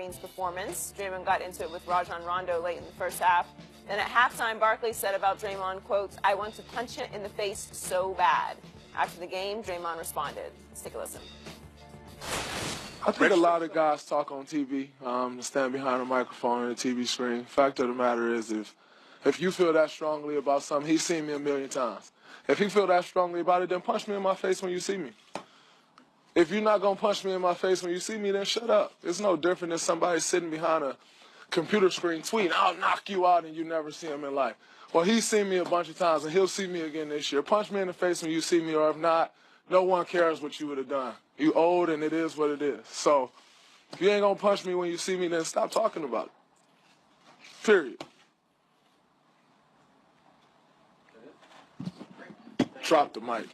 Green's performance. Draymond got into it with Rajon Rondo late in the first half. Then at halftime, Barkley said about Draymond, quote, "I want to punch him in the face so bad." After the game, Draymond responded. Let's take a listen. I think a lot of guys talk on TV, stand behind a microphone and a TV screen. Fact of the matter is, if you feel that strongly about something, he's seen me a million times. If he feel that strongly about it, then punch me in my face when you see me. If you're not going to punch me in my face when you see me, then shut up. It's no different than somebody sitting behind a computer screen tweeting, "I'll knock you out," and you never see him in life. Well, he's seen me a bunch of times, and he'll see me again this year. Punch me in the face when you see me, or if not, no one cares what you would have done. You old, and it is what it is. So if you ain't going to punch me when you see me, then stop talking about it. Period. Drop the mic.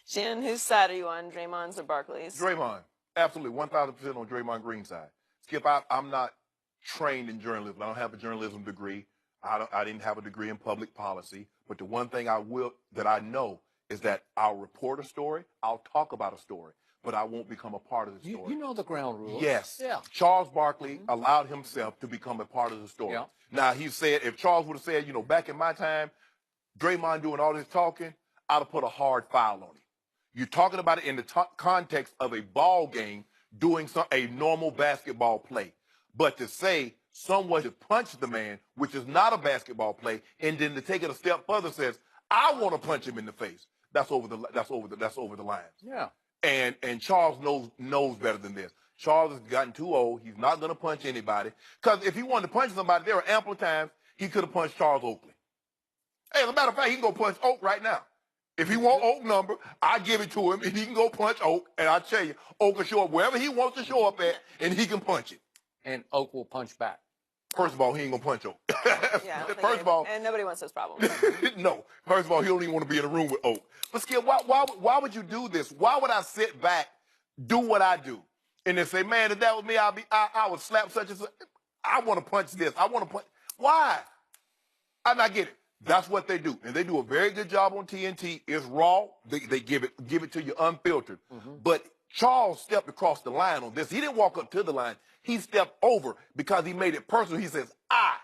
Shannon, whose side are you on, Draymond's or Barkley's? Draymond. Absolutely, 1,000% on Draymond Green's side. Skip, I'm not trained in journalism. I don't have a journalism degree. I didn't have a degree in public policy. But the one thing that I know is that I'll report a story, I'll talk about a story, but I won't become a part of the story. You know the ground rules. Yes. Yeah. Charles Barkley allowed himself to become a part of the story. Yeah. Now, he said, if Charles would have said, back in my time, Draymond doing all this talking, I'd have put a hard foul on him. You're talking about it in the context of a ball game, doing a normal basketball play. But to say someone should punch the man, which is not a basketball play, and then to take it a step further says, "I want to punch him in the face." That's over the line. Yeah. And Charles knows better than this. Charles has gotten too old. He's not going to punch anybody. Because if he wanted to punch somebody, there are ample times he could have punched Charles Oakley. Hey, as a matter of fact, he can go punch Oak right now. If he want Oak number, I give it to him, and he can go punch Oak. And I tell you, Oak will show up wherever he wants to show up at, and he can punch it. And Oak will punch back. First of all, he ain't gonna punch Oak. Yeah, First of all, and nobody wants those problems. No. First of all, he don't even want to be in a room with Oak. But Skip, why would you do this? Why would I sit back, do what I do, and then say, "Man, if that was me, I would slap such and such. I want to punch this. I want to punch." Why? I get it. That's what they do, and they do a very good job on TNT. It's raw. They give it to you unfiltered. But Charles stepped across the line on this. He didn't walk up to the line. He stepped over because he made it personal. He says, "I."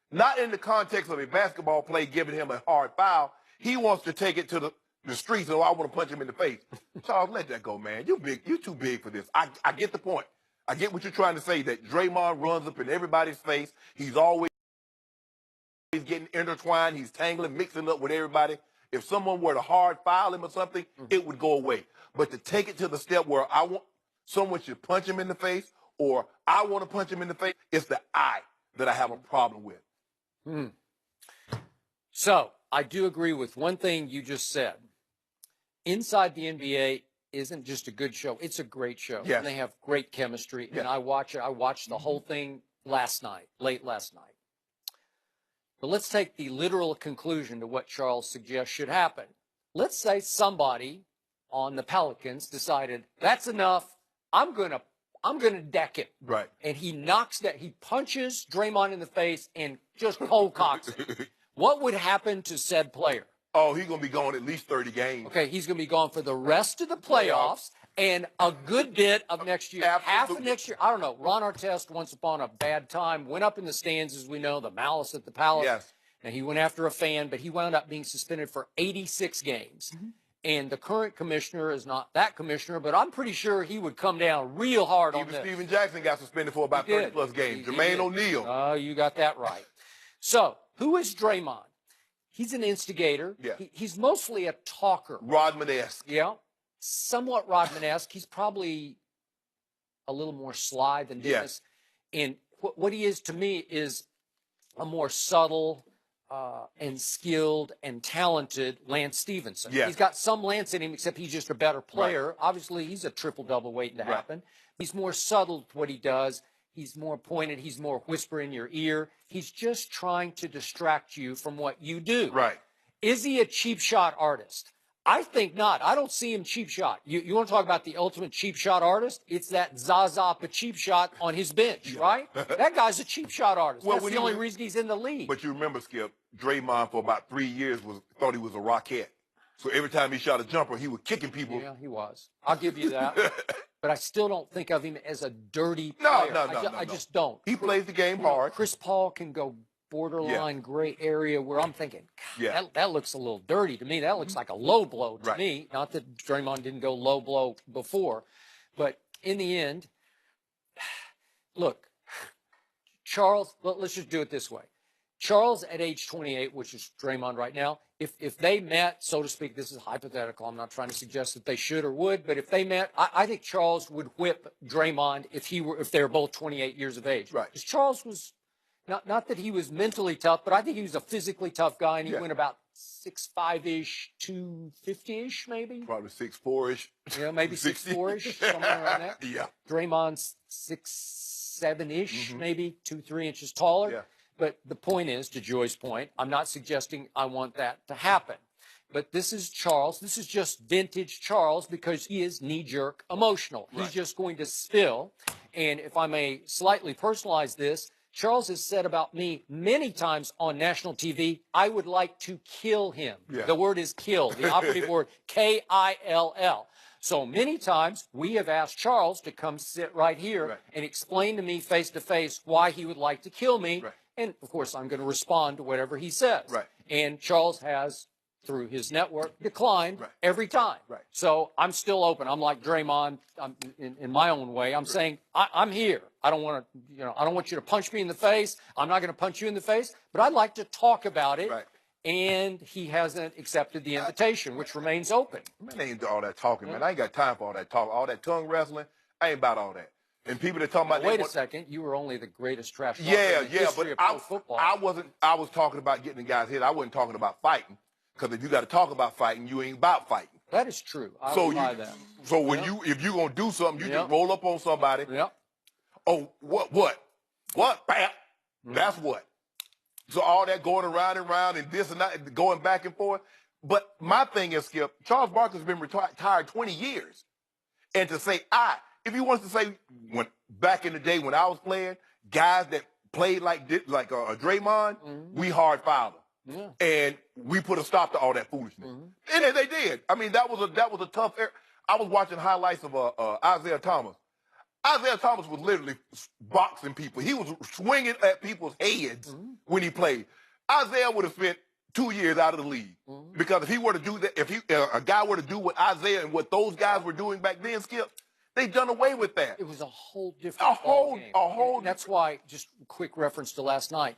Not in the context of a basketball play giving him a hard foul. He wants to take it to the streets, and I want to punch him in the face. Charles, let that go, man. You're big. You're too big for this. I get the point. I get what you're trying to say, that Draymond runs up in everybody's face. He's always getting intertwined. He's tangling, mixing up with everybody. If someone were to hard foul him or something, it would go away. But to take it to the step where someone should punch him in the face, or I want to punch him in the face, it's the I that I have a problem with. So I do agree with one thing you just said. Inside the NBA isn't just a good show. It's a great show. Yes. And they have great chemistry. Yes. And I watched the whole thing late last night. But let's take the literal conclusion to what Charles suggests should happen. Let's say somebody on the Pelicans decided, that's enough. I'm gonna deck him. Right. And he punches Draymond in the face and just cold cocks him. What would happen to said player? Oh, he's going to be gone at least 30 games. Okay, he's going to be gone for the rest of the playoffs and a good bit of next year. Absolutely. Half of next year. I don't know. Ron Artest, once upon a bad time, went up in the stands, as we know, the malice at the Palace. Yes. And he went after a fan, but he wound up being suspended for 86 games. And the current commissioner is not that commissioner, but I'm pretty sure he would come down real hard on this. Even Steven Jackson got suspended for about 30-plus games. Jermaine O'Neal. Oh, you got that right. So, who is Draymond? He's an instigator. Yeah. He's mostly a talker. Rodman-esque. Yeah. Somewhat Rodman-esque. He's probably a little more sly than Dennis. Yes. And what he is to me is a more subtle and skilled and talented Lance Stevenson. Yes. He's got some Lance in him, except he's just a better player. Right. Obviously, he's a triple-double waiting to happen. He's more subtle to what he does. He's more pointed. He's more whisper in your ear. He's just trying to distract you from what you do. Right. Is he a cheap shot artist? I think not. I don't see him cheap shot. You want to talk about the ultimate cheap shot artist? It's that Zaza cheap shot on his bench, right? That guy's a cheap shot artist. Well, that's the only reason he's in the league. But you remember, Skip, Draymond for about 3 years thought he was a Rockette. So every time he shot a jumper, he was kicking people. Yeah, he was. I'll give you that. but I still don't think of him as a dirty No, player. no, I just don't. He plays the game You know, hard. Chris Paul can go borderline gray area where I'm thinking, God, that looks a little dirty to me. That looks like a low blow to me. Not that Draymond didn't go low blow before, but in the end, look, Charles, let's just do it this way. Charles at age 28, which is Draymond right now, if they met, so to speak, this is hypothetical. I'm not trying to suggest that they should or would, but if they met, I think Charles would whip Draymond if they were both 28 years of age. Right. Because Charles was not that he was mentally tough, but I think he was a physically tough guy, and he went about 6'5"-ish, 250-ish, maybe. Probably 6'4"-ish. Yeah, maybe 6'4"-ish, somewhere around that. Yeah. Draymond's 6'7"-ish, maybe 2-3 inches taller. Yeah. But the point is, to Joy's point, I'm not suggesting I want that to happen. But this is Charles. This is just vintage Charles because he is knee-jerk emotional. He's just going to spill. And if I may slightly personalize this, Charles has said about me many times on national TV, I would like to kill him. Yeah. The word is kill, the operative word, K-I-L-L. So many times we have asked Charles to come sit right here and explain to me face to face why he would like to kill me. And of course, I'm going to respond to whatever he says. And Charles has, through his network, declined every time. So I'm still open. I'm like Draymond in my own way. I'm saying I'm here. I don't want to, I don't want you to punch me in the face. I'm not going to punch you in the face, but I'd like to talk about it. And he hasn't accepted the invitation, which remains open. Man, ain't all that talking, man. I ain't got time for all that talk, all that tongue wrestling. I ain't about all that. And people that talking about wait a second, you were only the greatest trash talker yeah, in the history of pro football. I was talking about getting the guys hit. I wasn't talking about fighting. Because if you got to talk about fighting, you ain't about fighting. That is true. I will buy that. So when if you're gonna do something, you just roll up on somebody. Oh, what? Bam. That's what. So all that going around and around and this and that, going back and forth. But my thing is, Skip, Charles Barkley's been retired 20 years. And to say, if he wants to say, back in the day when I was playing, guys that played like Draymond, we hard fouled them. And we put a stop to all that foolishness. And they did. I mean, that was a tough era. I was watching highlights of Isaiah Thomas. Isaiah Thomas was literally boxing people. He was swinging at people's heads when he played. Isaiah would have spent 2 years out of the league because if he were to do that, if a guy were to do what Isaiah and what those guys were doing back then, Skip, they'd done away with that. It was a whole different game. And that's why, just a quick reference to last night,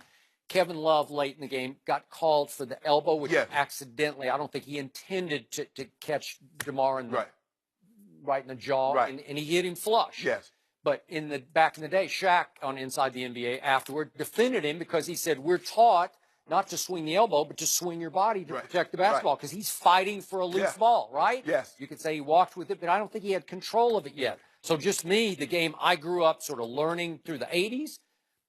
Kevin Love late in the game got called for the elbow, which accidentally, I don't think he intended to catch DeMar in right in the jaw, and he hit him flush. But back in the day, Shaq on Inside the NBA afterward defended him because he said, we're taught not to swing the elbow, but to swing your body to protect the basketball because he's fighting for a loose ball, right? You could say he walked with it, but I don't think he had control of it yet. So just me, the game I grew up sort of learning through the 80s,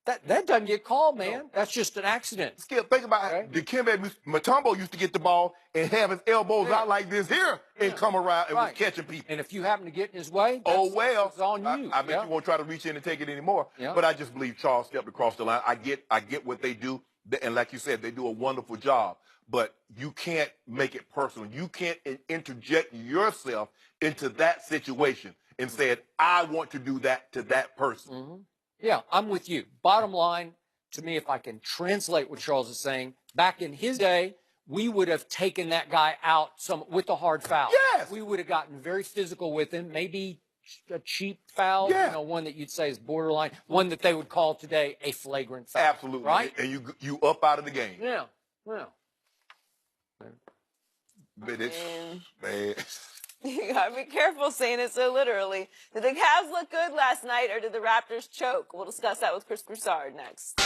that doesn't get called, man. That's just an accident. Skip, think about it. Dikembe Mutombo used to get the ball and have his elbows out like this here and come around and was catching people. And if you happen to get in his way, it's on you. I bet you won't try to reach in and take it anymore. But I just believe Charles stepped across the line. I get what they do. And like you said, they do a wonderful job. But you can't make it personal. You can't interject yourself into that situation and say, I want to do that to that person. Yeah, I'm with you. Bottom line, to me, if I can translate what Charles is saying, back in his day, we would have taken that guy out with a hard foul. We would have gotten very physical with him, maybe a cheap foul, one that you'd say is borderline, one that they would call today a flagrant foul. Absolutely. Right? And you up out of the game. Yeah. But it's, man. You gotta be careful saying it so literally. Did the Cavs look good last night, or did the Raptors choke? We'll discuss that with Chris Broussard next.